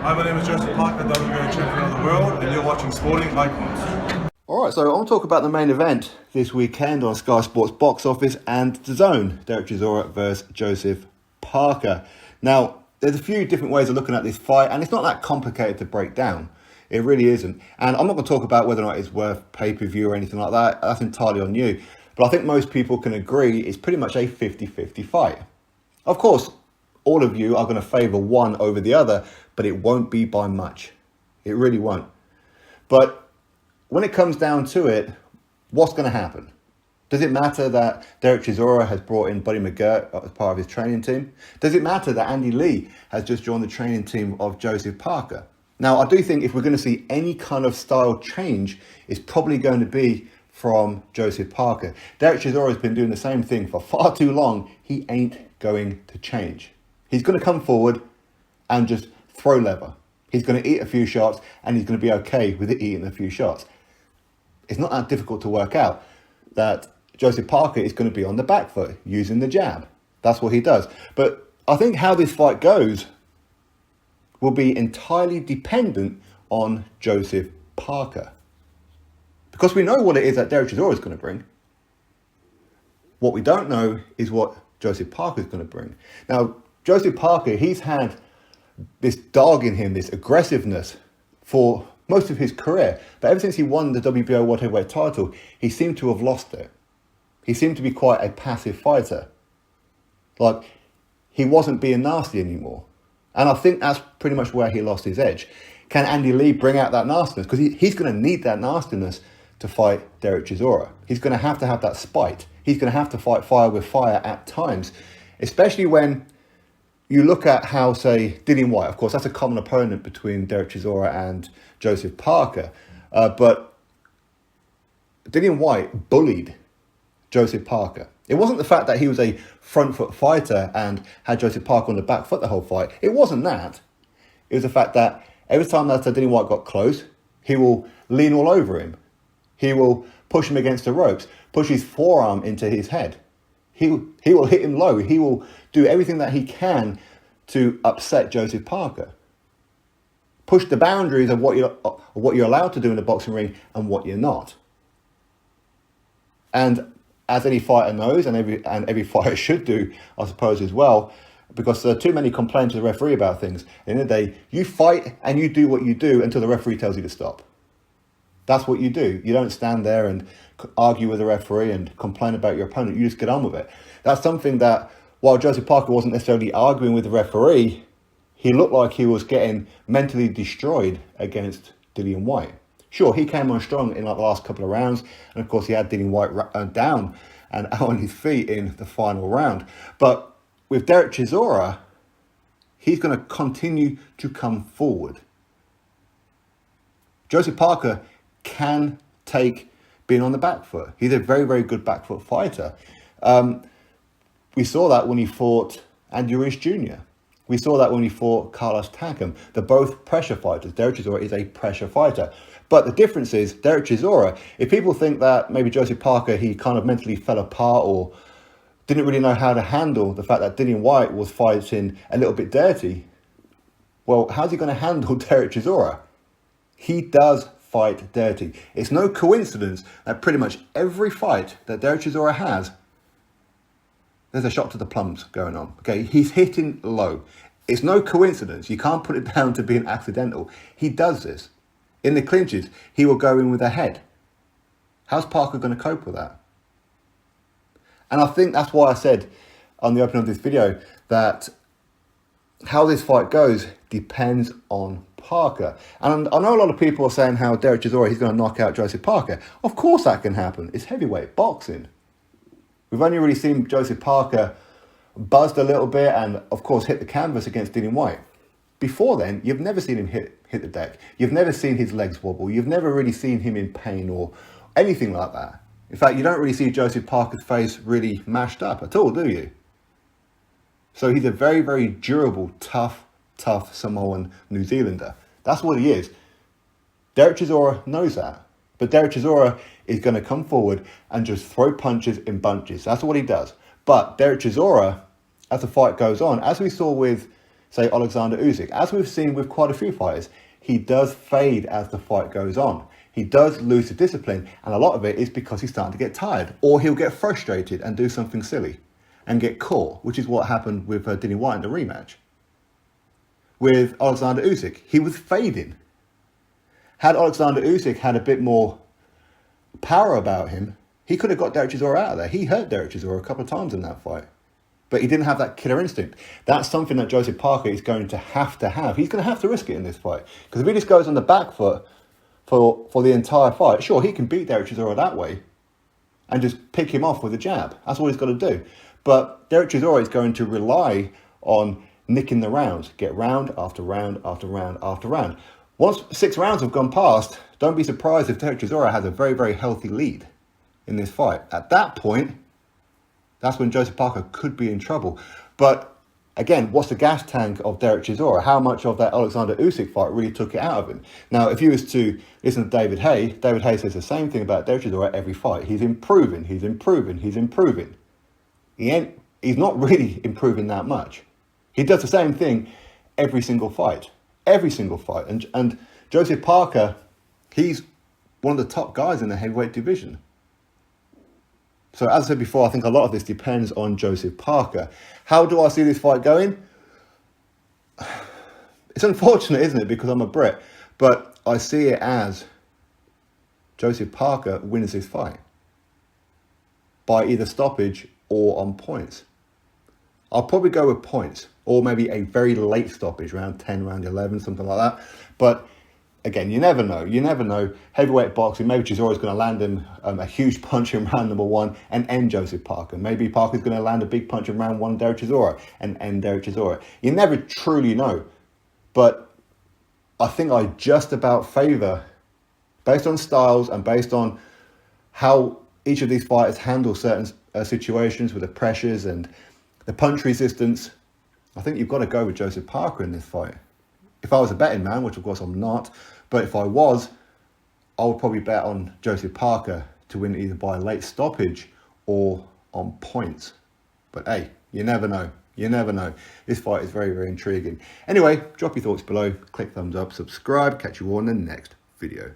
Hi, my name is Joseph Parker, WBO champion of the world, and you're watching Sporting Icons. All right, so I want to talk about the main event this weekend on Sky Sports Box Office and DAZN, Derek Chisora versus Joseph Parker. Now, there's a few different ways of looking at this fight, and it's not that complicated to break down. It really isn't. And I'm not going to talk about whether or not it's worth pay-per-view or anything like that. That's entirely on you. But I think most people can agree it's pretty much a 50-50 fight. Of course, all of you are going to favour one over the other, but it won't be by much. It really won't. But when it comes down to it, what's going to happen? Does it matter that Derek Chisora has brought in Buddy McGirt as part of his training team? Does it matter that Andy Lee has just joined the training team of Joseph Parker? Now, I do think if we're going to see any kind of style change, it's probably going to be from Joseph Parker. Derek Chisora has been doing the same thing for far too long. He ain't going to change. He's going to come forward and just throw leather. He's going to eat a few shots and he's going to be okay with it eating a few shots. It's not that difficult to work out that Joseph Parker is going to be on the back foot using the jab. That's what he does. But I think how this fight goes will be entirely dependent on Joseph Parker. Because we know what it is that Derek Chisora is going to bring. What we don't know is what Joseph Parker is going to bring. Now, Joseph Parker, he's had this dog in him, this aggressiveness for most of his career. But ever since he won the WBO World Heavyweight title, he seemed to have lost it. He seemed to be quite a passive fighter. Like, he wasn't being nasty anymore. And I think that's pretty much where he lost his edge. Can Andy Lee bring out that nastiness? Because he's going to need that nastiness to fight Derek Chisora. He's going to have that spite. He's going to have to fight fire with fire at times, especially when you look at how, say, Dillian Whyte, of course, that's a common opponent between Derek Chisora and Joseph Parker. But Dillian Whyte bullied Joseph Parker. It wasn't the fact that he was a front foot fighter and had Joseph Parker on the back foot the whole fight. It wasn't that. It was the fact that every time that Dillian Whyte got close, he will lean all over him. He will push him against the ropes, push his forearm into his head. He will hit him low. He will do everything that he can to upset Joseph Parker. Push the boundaries of what you're allowed to do in the boxing ring and what you're not. And as any fighter knows, and every fighter should do, I suppose, as well, because there are too many complaints to the referee about things. At the end of the day, you fight and you do what you do until the referee tells you to stop. That's what you do. You don't stand there and argue with the referee and complain about your opponent. You just get on with it. That's something that, while Joseph Parker wasn't necessarily arguing with the referee, he looked like he was getting mentally destroyed against Dillian Whyte. Sure, he came on strong in like the last couple of rounds, and of course he had Dillian Whyte down and out on his feet in the final round. But with Derek Chisora, he's going to continue to come forward. Joseph Parker can take being on the back foot. He's a very, very good back foot fighter. We saw that when he fought Andy Ruiz Jr. We saw that when he fought Carlos Takam. They're both pressure fighters. Derek Chisora is a pressure fighter. But the difference is, Derek Chisora, if people think that maybe Joseph Parker, he kind of mentally fell apart or didn't really know how to handle the fact that Dillian Whyte was fighting a little bit dirty, well, how's he going to handle Derek Chisora? He does fight dirty. It's no coincidence that pretty much every fight that Derek Chisora has, there's a shot to the plums going on. Okay, he's hitting low. It's no coincidence. You can't put it down to being accidental. He does this. In the clinches, he will go in with a head. How's Parker going to cope with that? And I think that's why I said on the opening of this video that how this fight goes depends on Parker. And I know a lot of people are saying how Derek Chisora, he's going to knock out Joseph Parker. Of course that can happen. It's heavyweight boxing. We've only really seen Joseph Parker buzzed a little bit and, of course, hit the canvas against Dillian Whyte. Before then, you've never seen him hit the deck. You've never seen his legs wobble. You've never really seen him in pain or anything like that. In fact, you don't really see Joseph Parker's face really mashed up at all, do you? So he's a very, very durable, tough Samoan New Zealander. That's what he is. Derek Chisora knows that. But Derek Chisora is going to come forward and just throw punches in bunches. That's what he does. But Derek Chisora, as the fight goes on, as we saw with say Alexander Usyk, as we've seen with quite a few fighters, he does fade as the fight goes on. He does lose the discipline, and a lot of it is because he's starting to get tired, or he'll get frustrated and do something silly and get caught, which is what happened with Dillian Whyte in the rematch. With Alexander Usyk, he was fading. Had Alexander Usyk had a bit more power about him, he could have got Derek Chisora out of there. He hurt Derek Chisora a couple of times in that fight. But he didn't have that killer instinct. That's something that Joseph Parker is going to have. He's going to have to risk it in this fight. Because if he just goes on the back foot for the entire fight, sure, he can beat Derek Chisora that way and just pick him off with a jab. That's all he's got to do. But Derek Chisora is going to rely on nicking the rounds. Get round after round after round after round. Once 6 rounds have gone past, don't be surprised if Derek Chisora has a very, very healthy lead in this fight. At that point, that's when Joseph Parker could be in trouble. But again, what's the gas tank of Derek Chisora? How much of that Alexander Usyk fight really took it out of him? Now, if you was to listen to David Haye says the same thing about Derek Chisora every fight. He's improving, he's improving, he's improving. He's not really improving that much. He does the same thing every single fight. Every single fight. And Joseph Parker, he's one of the top guys in the heavyweight division. So as I said before, I think a lot of this depends on Joseph Parker. How do I see this fight going? It's unfortunate, isn't it? Because I'm a Brit. But I see it as Joseph Parker wins this fight by either stoppage or on points. I'll probably go with points, or maybe a very late stoppage, round 10, round 11, something like that. But again, you never know. You never know. Heavyweight boxing, maybe Chisora's going to land him a huge punch in round number 1 and end Joseph Parker. Maybe Parker's going to land a big punch in round 1, Derek Chisora, and end Derek Chisora. You never truly know. But I think I just about favour, based on styles and based on how each of these fighters handle certain situations with the pressures and the punch resistance, I think you've got to go with Joseph Parker in this fight. If I was a betting man, which of course I'm not, but if I was, I would probably bet on Joseph Parker to win either by a late stoppage or on points. But hey, you never know. You never know. This fight is very, very intriguing. Anyway, drop your thoughts below, click thumbs up, subscribe, catch you all in the next video.